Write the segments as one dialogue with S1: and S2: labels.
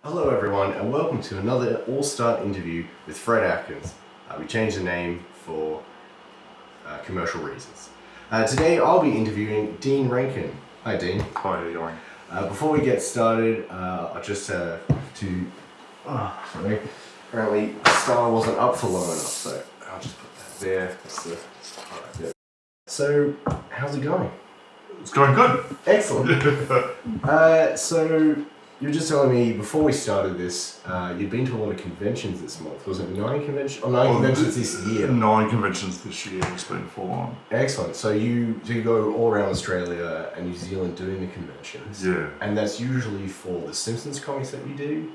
S1: Hello everyone and welcome to another all-star interview with Fred Atkins. We changed the name for commercial reasons. Today I'll be interviewing Dean Rankine. Hi Dean.
S2: How are you going?
S1: Before we get started, I just have to... sorry. Apparently Star wasn't up for long enough, so I'll just put that there. That's the... Alright, there. So, how's it going?
S2: It's going good.
S1: Excellent. So you were just telling me before we started this, you'd been to a lot of conventions this month. Was it 9 conventions? Conventions this year.
S2: 9 conventions this year. It's been full on.
S1: Excellent. So you go all around Australia and New Zealand doing the conventions.
S2: Yeah.
S1: And that's usually for the Simpsons comics that you do.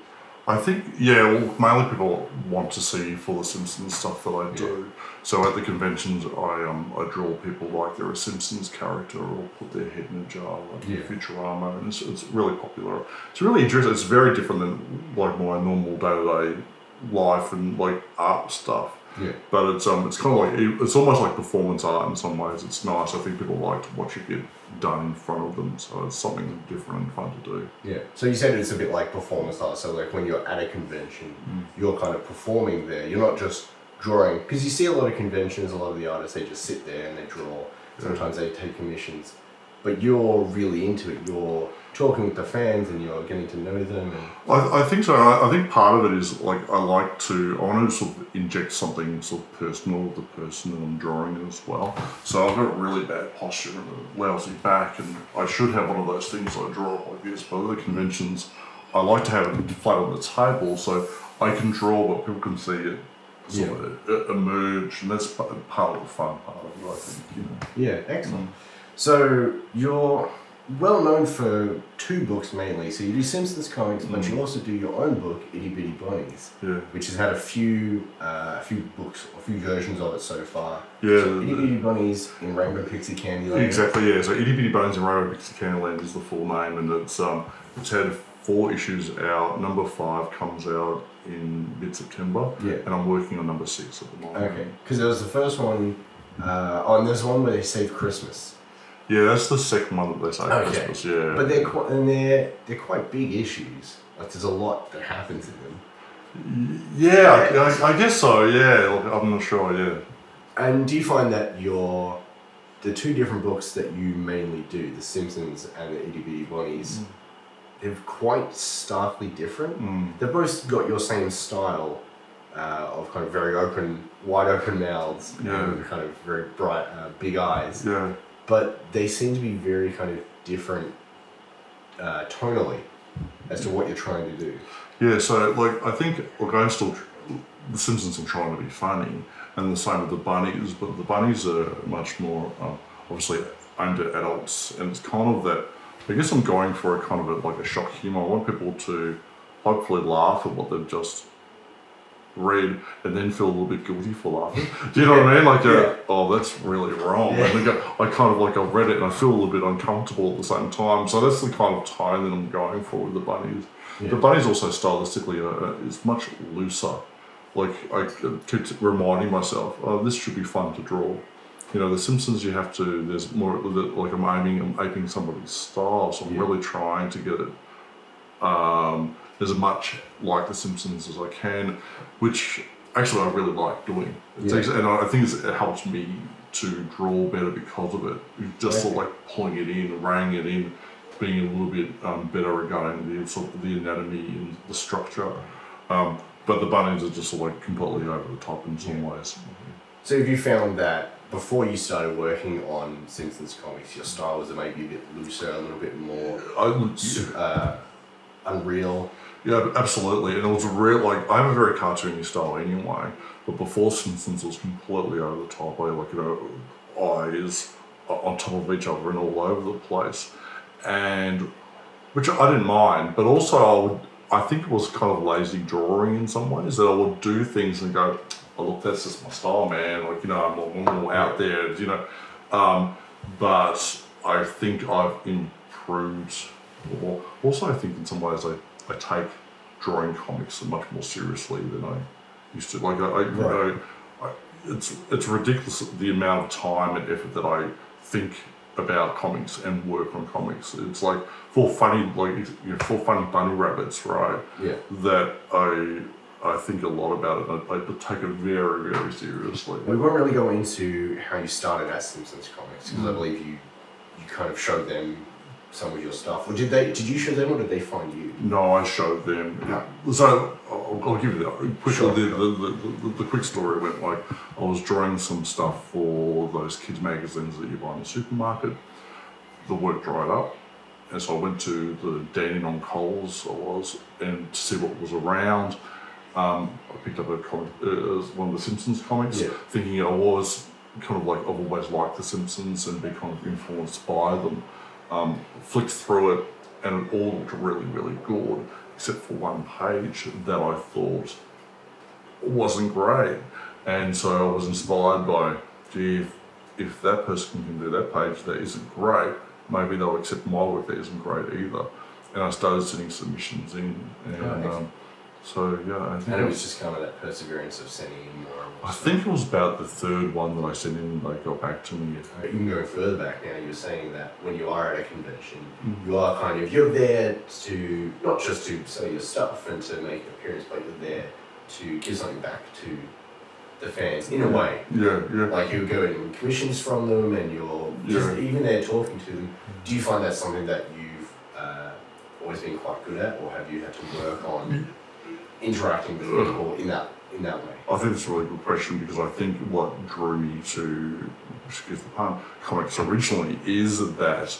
S2: I think, mainly people want to see for the Simpsons stuff that I do. Yeah. So at the conventions, I draw people like they're a Simpsons character or put their head in a jar like Futurama, and it's really popular. It's really interesting. It's very different than like my normal day-to-day life and like art stuff.
S1: Yeah.
S2: But it's kind of like, it's almost like performance art in some ways. It's nice. I think people like to watch it get done in front of them, so it's something different and fun to do.
S1: Yeah. So you said it's a bit like performance art. So like when you're at a convention, you're kind of performing there. You're not just drawing, because you see a lot of conventions, a lot of the artists, they just sit there and they draw. Sometimes they take commissions, but you're really into it. You're talking with the fans and you're getting to know them. And
S2: I think so. I think part of it is like I want to sort of inject something sort of personal with the person that I'm drawing in as well. So I've got really bad posture and a lousy back, and I should have one of those things I draw like this. But at the conventions, I like to have it flat on the table so I can draw, but people can see it sort of emerge, and that's part of the fun part of it, I think.
S1: Yeah, excellent. So you're well known for 2 books mainly. So you do Simpsons comics, but you also do your own book, Itty Bitty Bunnies, which has had a few books, a few versions of it so far.
S2: Yeah.
S1: So Itty Bitty Bunnies in Rainbow Pixie Candyland.
S2: Exactly, yeah. So Itty Bitty Bunnies in Rainbow Pixie Candyland is the full name, and it's had 4 issues out. Number 5 comes out in mid-September, and I'm working on number 6 at the moment.
S1: Okay, because there was the first one, and there's one where they save Christmas.
S2: Yeah, that's the second one that they say Christmas. Yeah,
S1: but they're quite big issues. Like there's a lot that happens in them.
S2: Yeah, I guess so. Yeah, I'm not sure. Yeah.
S1: And do you find that the 2 different books that you mainly do, the Simpsons and the Itty Bitty Bunnies, they're quite starkly different? They've both got your same style of kind of very wide open mouths, and kind of very bright, big eyes.
S2: Yeah.
S1: But they seem to be very kind of different tonally as to what you're trying to do.
S2: Yeah, so like I think the Simpsons are trying to be funny, and the same with the bunnies, but the bunnies are much more obviously aimed at adults, and it's kind of that. I guess I'm going for a kind of like a shock humor. I want people to hopefully laugh at what they've just read and then feel a little bit guilty for laughing. Do you know what I mean? Like, oh, that's really wrong. And I kind of like, I've read it and I feel a little bit uncomfortable at the same time. So that's the kind of tone that I'm going for with the bunnies. Yeah. The bunnies also stylistically is much looser. Like, I keep reminding myself, oh, this should be fun to draw. You know, the Simpsons, there's more, like I'm aping somebody's style. So I'm really trying to get it as much like the Simpsons as I can, which actually I really like doing. And I think it helps me to draw better because of it. Just sort of like pulling it in, reining it in, being a little bit better regarding the sort of the anatomy and the structure. But the bunnies are just sort of like completely over the top in some ways.
S1: So have you found that before you started working on Simpsons comics, your style was maybe a bit looser, a little bit more unreal?
S2: Yeah, absolutely. And it was I have a very cartoony style anyway, but before Simpsons it was completely over the top. Eyes on top of each other and all over the place. And which I didn't mind, but also I think it was kind of lazy drawing in some ways, that I would do things and go, oh look, that's just my style, man. Like, I'm more out there, but I think I've improved. Also, I think in some ways I take drawing comics much more seriously than I used to. Like it's ridiculous the amount of time and effort that I think about comics and work on comics. It's like for funny bunny rabbits, right?
S1: Yeah.
S2: That I think a lot about it. I take it very, very seriously.
S1: We won't really go into how you started at Simpsons Comics because I believe you kind of showed them some of your stuff. Or did you show them or did they find you?
S2: No, I showed them.
S1: No.
S2: So I'll give you that quick.
S1: Sure.
S2: The quick story went like I was drawing some stuff for those kids magazines that you buy in the supermarket. The work dried up, and so I went to the Den on Coles and to see what was around. I picked up a comic, one of the Simpsons comics, thinking I was kind of like I've always liked the Simpsons and been kind of influenced by them. Flicked through it and it all looked really, really good, except for one page that I thought wasn't great. And so I was inspired by, gee, if that person can do that page that isn't great, maybe they'll accept my work that isn't great either. And I started sending submissions in, and so yeah. I think
S1: and it was just kind of that perseverance of sending in more.
S2: I think it was about the third one that I sent in and they got back to me.
S1: You can go further back now. You're saying that when you are at a convention, you are you're there to not just to sell your stuff and to make an appearance, but you're there to give something back to the fans in a way.
S2: Yeah.
S1: Like you go in commissions from them, and you're just even there talking to them. Do you find that something that you've always been quite good at, or have you had to work on interacting with people in that way?
S2: I think it's a really good question because I think what drew me to, excuse the pun, comics originally is that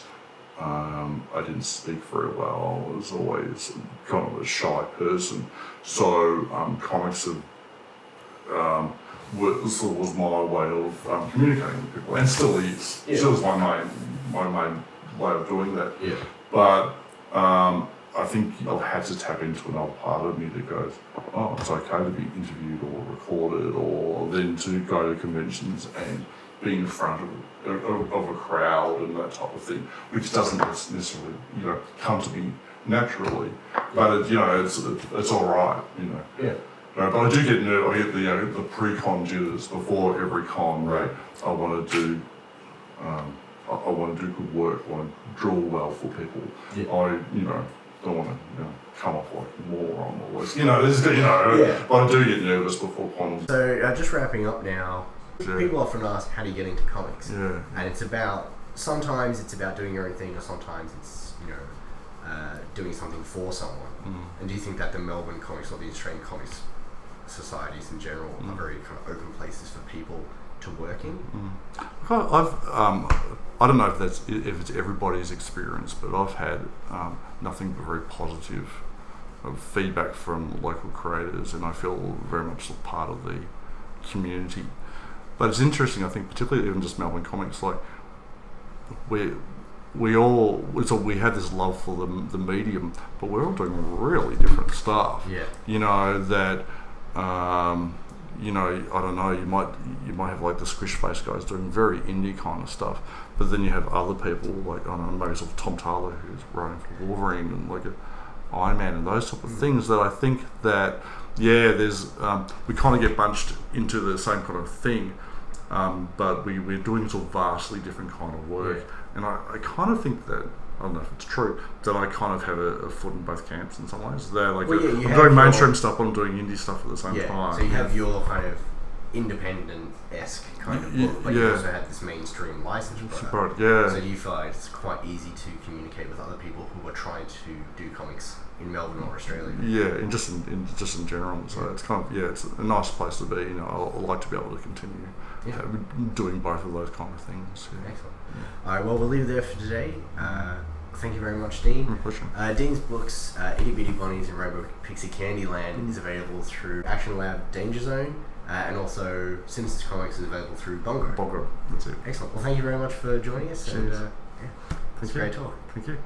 S2: I didn't speak very well. I was always kind of a shy person. So comics was my way of communicating with people, and still is.
S1: Yeah.
S2: Still is my main way of doing that.
S1: Yeah.
S2: But I think I've had to tap into another part of me that goes, oh, it's okay to be interviewed or recorded, or then to go to conventions and be in front of a crowd and that type of thing, which doesn't necessarily, come to me naturally. But it's all right,
S1: Yeah.
S2: But I do get nervous. I get the pre-con jitters before every con.
S1: Right.
S2: I want to do. I want to do good work. I want to draw well for people.
S1: Yeah.
S2: I don't want to come off like a moron always. But I do get nervous before cons.
S1: So just wrapping up now.
S2: Yeah.
S1: People often ask, how do you get into comics?
S2: Yeah.
S1: And sometimes it's about doing your own thing, or sometimes it's doing something for someone. And do you think that the Melbourne comics or the Australian comics societies in general are very kind of open places for people to work in?
S2: I don't know if it's everybody's experience, but I've had nothing but very positive feedback from local creators, and I feel very much a part of the community. But it's interesting, I think, particularly even just Melbourne comics, like we have this love for the medium, but we're all doing really different stuff.
S1: Yeah.
S2: That. I don't know, you might have like the Squish Face guys doing very indie kind of stuff, but then you have other people like, I don't know, maybe sort of Tom Taylor who's writing for Wolverine and like Iron Man and those type of things that I think that, there's, we kind of get bunched into the same kind of thing, but we're doing sort of vastly different kind of work. And I kind of think that, I don't know if it's true, that I kind of have a foot in both camps in some ways. They're like, I'm doing mainstream stuff, but I'm doing indie stuff at the same time.
S1: So you have your kind of independent-esque kind of book, but you also have this mainstream licensed product. So you find it's quite easy to communicate with other people who are trying to do comics in Melbourne or Australia.
S2: Yeah, and just in general. So it's kind of it's a nice place to be. I like to be able to continue doing both of those kind of things. Yeah.
S1: Excellent. All right, well, we'll leave it there for today. Thank you very much, Dean.
S2: My pleasure.
S1: Dean's books, Itty Bitty Bonnies and Rainbow Pixie Candyland, is available through Action Lab Danger Zone, and also Simpsons Comics is available through Bongo.
S2: That's it.
S1: Excellent. Well, thank you very much for joining us.
S2: Cheers.
S1: And, it's a great talk.
S2: Thank you.